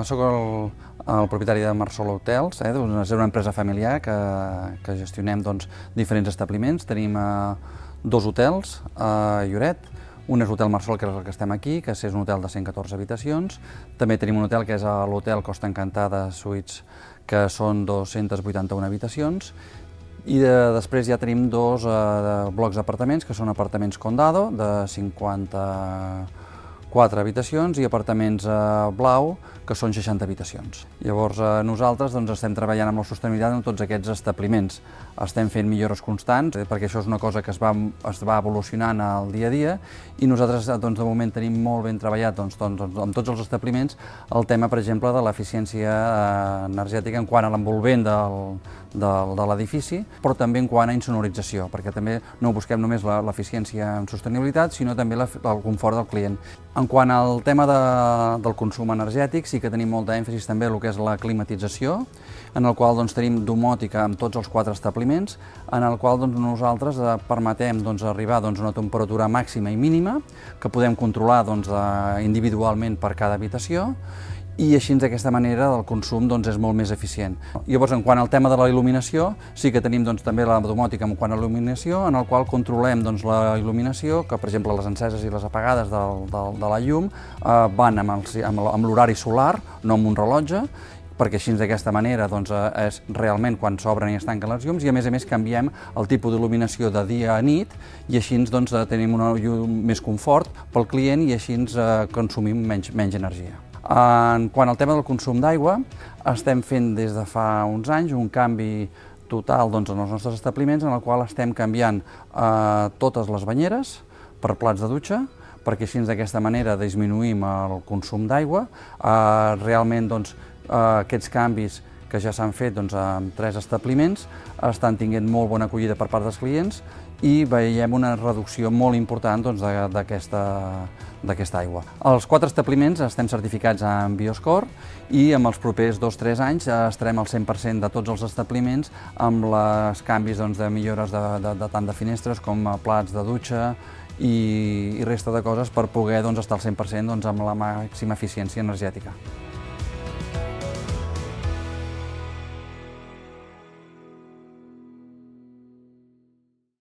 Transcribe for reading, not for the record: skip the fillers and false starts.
Soc el propietari de Marsol Hotels, és una empresa familiar que gestionem diferents establiments. Tenim dos hotels a Lloret. Un és l'Hotel Marsol, que és el que estem aquí, que és un hotel de 114 habitacions. També tenim un hotel que és l'Hotel Costa Encantada Suites, que són 281 habitacions. I després ja tenim dos blocs d'apartaments, que són apartaments Condado, de 54 habitacions, i apartaments Blau, que són 60 habitacions. Llavors nosaltres estem treballant amb la sostenibilitat en tots aquests establiments. Estem fent millores constants, perquè això és una cosa que es va evolucionant al dia a dia, i nosaltres de moment tenim molt ben treballat amb tots els establiments el tema, per exemple, de l'eficiència energètica en quant a l'envolvent de l'edifici, però també en quant a insonorització, perquè també no busquem només l'eficiència en sostenibilitat, sinó també el confort del client. En quant al tema del consum energètic, sí que tenim molta èmfasi també en el que és la climatització, en el qual tenim domòtica en tots els 4 establiments, en el qual nosaltres permetem arribar a una temperatura màxima i mínima, que podem controlar individualment per cada habitació, i així d'aquesta manera el consum és molt més eficient. Llavors, en quant al tema de la il·luminació, sí que tenim també la domòtica en quant a il·luminació, en el qual controlem la il·luminació, que per exemple les enceses i les apagades de la llum van amb l'horari solar, no amb un rellotge, perquè així d'aquesta manera és realment quan s'obren i es tanquen les llums, i a més canviem el tipus d'il·luminació de dia a nit, i així tenim una llum més confort pel client i així consumim menys energia. En quant al tema del consum d'aigua, estem fent des de fa uns anys un canvi total en els nostres establiments, en el qual estem canviant totes les banyeres per plats de dutxa, perquè així d'aquesta manera disminuïm el consum d'aigua. Realment aquests canvis que ja s'han fet en 3 establiments estan tenint molt bona acollida per part dels clients i veiem una reducció molt important d'aquesta aigua. Els 4 establiments estem certificats amb Bioscore i en els propers 2-3 anys estarem al 100% de tots els establiments amb els canvis de millores tant de finestres com plats de dutxa i resta de coses per poder estar al 100% amb la màxima eficiència energètica.